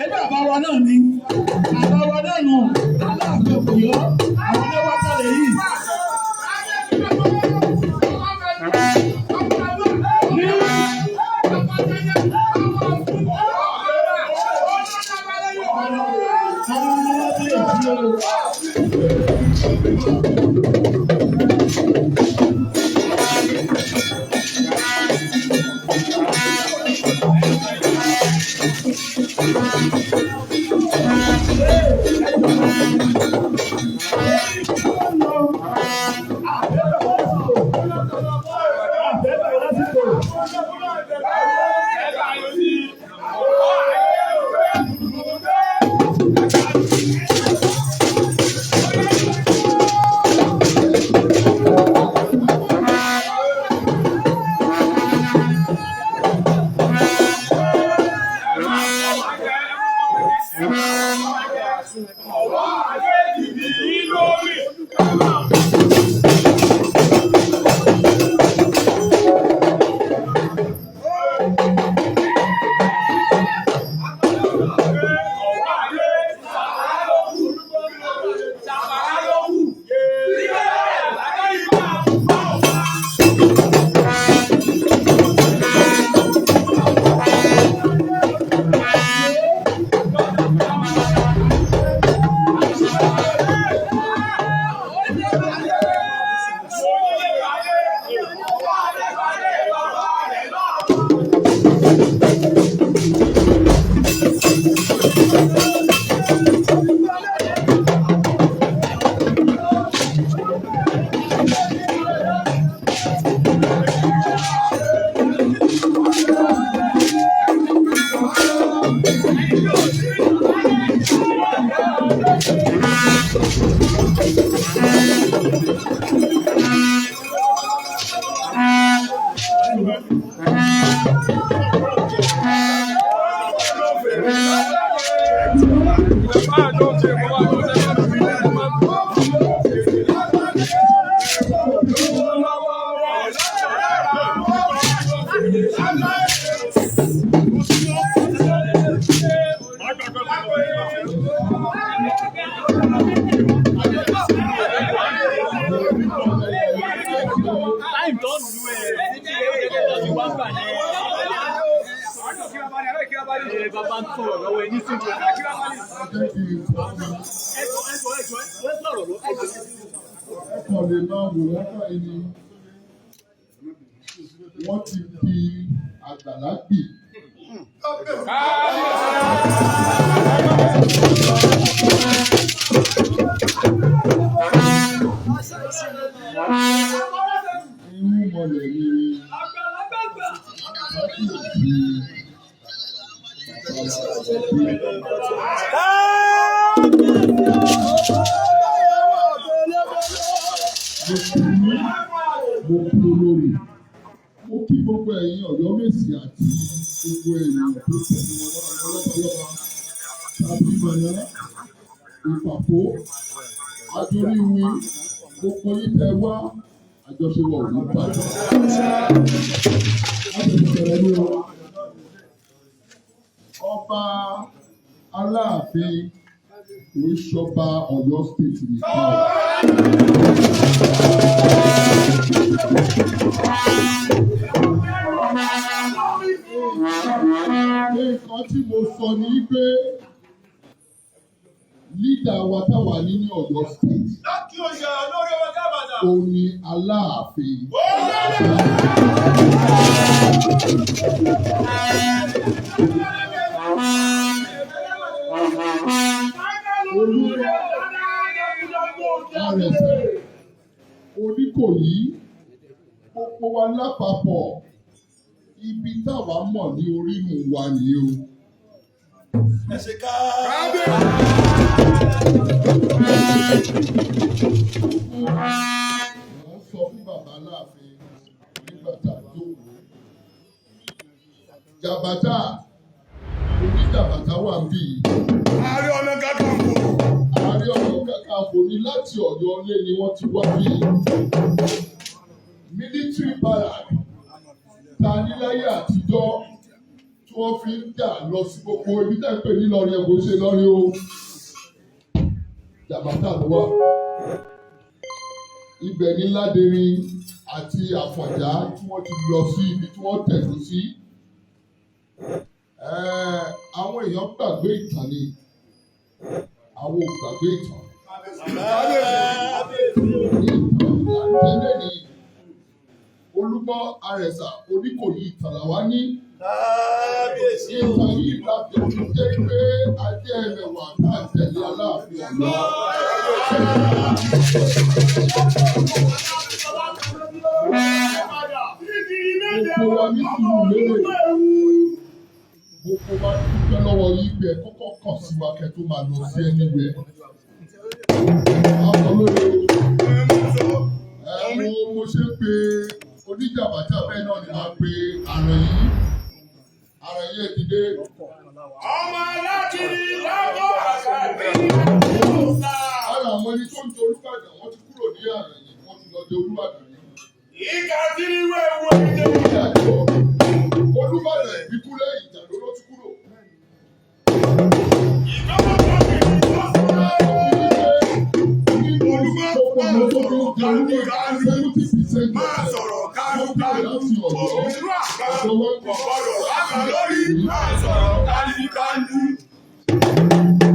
ẹgbẹ́ àbáwa náà ni àbáwa náà nù aláàfin Ọ̀yọ́ àwọn ẹlẹ́wà kalẹ̀ yìí. Wọ́n ti di àgbàlá gbì. Irú mọ̀lẹ̀ ni mo kí gbogbo ẹ̀yin Ọ̀yọ́ Mèsì àti gbogbo èèyàn tó tẹ̀lé wọn lọ́wọ́lọ́wọ́ tàbí mọ̀nà ìpàkó àjọríwí gbogbo ìtẹ̀ wá àjọṣepọ̀ òní bàjẹ́. Láti ìṣẹ̀lẹ̀ ní ọba Aláàfin kò í ṣọba Ọ̀yọ́ state nìkan. Nǹkan tí mo sọ ni pé lídà wa táwa ní Ọ̀yọ́ state. Òun ni Aláàfin. Oníkòyí gbogbo wa lápapọ̀ ibi táwa mọ̀ ní orírun wa nìyí o. Ẹ ṣe ká. Wọ́n sọ fún bàbá Aláàfin nígbà tá a jókòó. Jàbàtà oníjàbàtà wà ń bì. Ààrẹ Ọ̀nà Kakanfò. Ààrẹ Ọ̀nà Kakanfò ní láti Ọ̀yọ́ ilé ni wọ́n ti wá bí. Military barrack ta níláyé àtijọ́ tí wọ́n fi ń jà lọ sí gbogbo ibi tẹ́ ń pè ní Ìlọrin ẹ̀kọ́ ṣe lọ́rin o. Jàbátà ló wà. Ibẹ̀ ní Ládẹrin àti Àfọ̀njá tí wọ́n ti lọ sí ibi tí wọ́n tẹ̀dó sí. Àwọn èèyàn gbàgbé ìtàn ni. Àwọn ò gbàgbé ìtàn. Ìtàn ni Olúbọ́ Àrẹ̀sà Oníkòyí ìtàn làwa ní. Ìtàn yìí láti ọdún jẹ́ pé ajé ẹ̀rẹ̀wà náà tẹ̀lé Aláàfin Ọ̀yọ́. Gbogbo wa ní sùúrù lérè. Gbogbo wa dúpẹ́ lọ́wọ́ yìí pé ẹ kọ́kọ́ kàn sí wa kẹ́ tó máa lọ sí ẹni wẹ̀. Àwọn olóore mo ṣe pé oníjàbàtà bẹ́ẹ̀ náà ni máa pe ààrẹ yìí. Ààrẹ yìí èdìdé. Ọmọ aláàkiri lọ́wọ́ àgbà mi. Ara àwọn ẹni tó ń jẹ Olúbàdàn wọ́n ti kúrò ní ààrẹ yìí, wọ́n ti lọ jẹ Olúbàdàn yìí. Ìkà tí ní wẹ́wọ́ ilé. Olúbàdàn ìbíkúlẹ̀ ìjà ló ti kúrò. Ìjọba kan kì í lọ sọ́dọ̀. Máa sọ̀rọ̀ kánúkánú. Òmìnú àgbà ọ̀gbọ́dọ̀ wákà lórí. Máa sọ̀rọ̀ kánúkánú.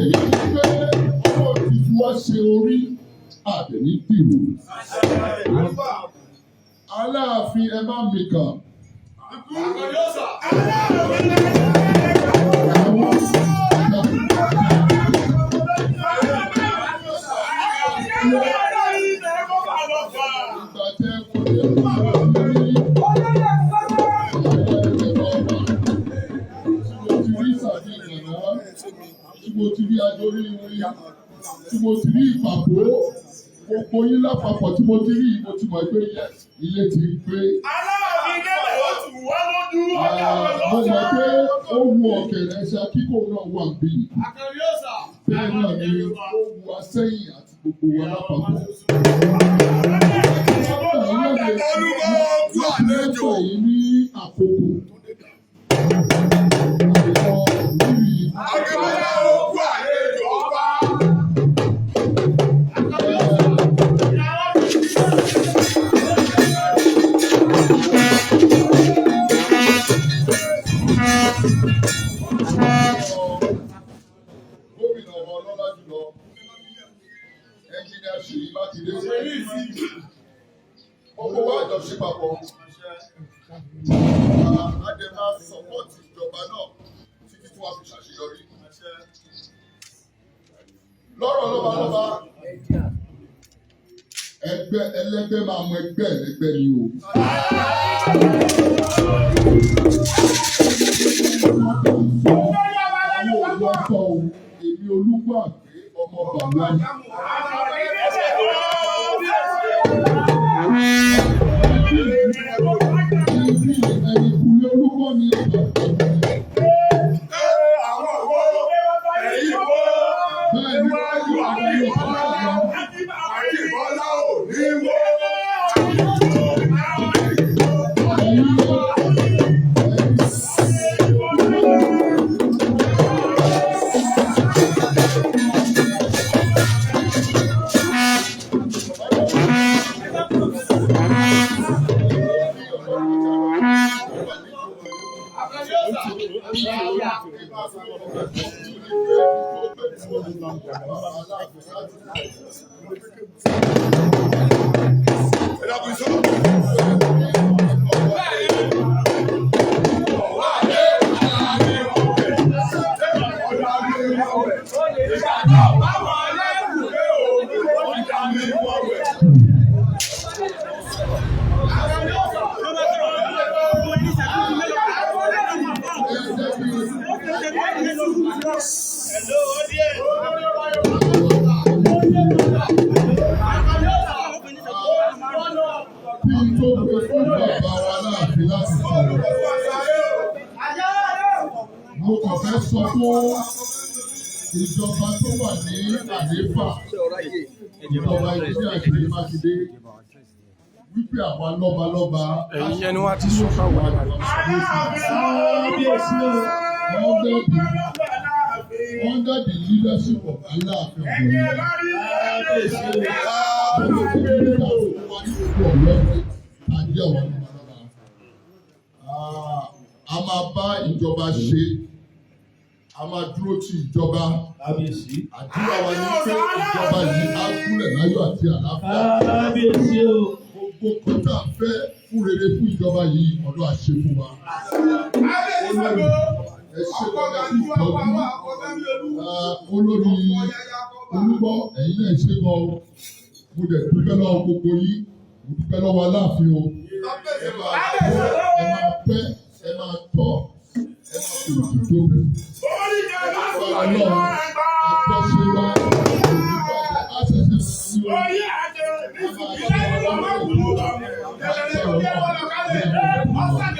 Èyí ti pé ọwọ́ ìtìjú wá ṣe orí àbẹ̀ní dìrò. Aláàfin ẹ má mi kàn. Mo ti rí adorí rí, tí mo ti rí ìpàgọ́, gbogbo yín lápapọ̀ tí mo ti rí mo ti mọ̀ pé ilé ti ń gbé. Aláàbí lẹ́bẹ̀ ó tù wá lójú ọjà wọn lọ́jà. Mo mọ̀ pé ó wu ọ̀kẹ́rẹ́ ṣe akíkó náà wà bí. Bẹ́ẹ̀ náà ni ó wu asẹ́yìn àti gbogbo wa lápapọ̀. Olúkọ ojú àlejò. Yìí ní àkókò. Akíwáyé ojú àlejò ọba. Gómìnà ọmọ ọlọ́lá jùlọ, ẹnjìnìá Ṣèyí Mákindé. Gbogbo wa jọ ṣe papọ̀. Adé máa sọ̀pọ̀tì ìjọba náà títí tí wọ́n fi ṣàṣeyọrí. Lọ́rọ̀ lọ́balọ́ba, ẹgbẹ́ ẹlẹ́gbẹ́ máa mọ ẹgbẹ́ ẹlẹ́gbẹ́ ni o. Àwọn òwò ọkọ̀ o, èmi Olúgbà pé ọmọ bàbá mi. Ẹni kúlé Olúgbà ni ọ̀gá. Àwọn òwò ẹ̀yìn bọ́. Bẹ́ẹ̀ ni wọ́n yóò àwọn yóò bá wọn. Àkíbọ́lá ò ní wọ́. Mo kàn fẹ́ sọ fún ìjọba tó wà ní àlééfà, ìjọba ìdílé Ṣèyí Mákindé, wípé àwa lọ́balọ́ba. ẹ̀yin yẹn ni wọ́n ti sọ fáwọn ẹ̀ka yìí. Under the leadership of Aláàfin a máa bá ìjọba ṣe, a máa dúró ti ìjọba. Àdúrà wa ní pé ìjọba yìí á gúnlẹ̀ láyọ̀ àti àlàáfíà. Gbogbo kọ́tà fẹ́ fún rere fún ìjọba yìí ọ̀dọ̀ àṣẹ fún wa. Ẹ ṣe kọ́tà fún ìtọ́jú. Olórí Olúbọ̀ ẹ̀yin náà ṣe gan o. Mo dẹ̀ dúpẹ́ lọ́wọ́ gbogbo yín. Mo dúpẹ́ lọ́wọ́ Aláàfin o. Ẹ máa pẹ́, ẹ máa tọ́, ẹ máa fi òtítọ́. Ọlọ́run àtọ́ṣe wa á ṣẹ̀ṣẹ̀ sí wa. Ọ̀sán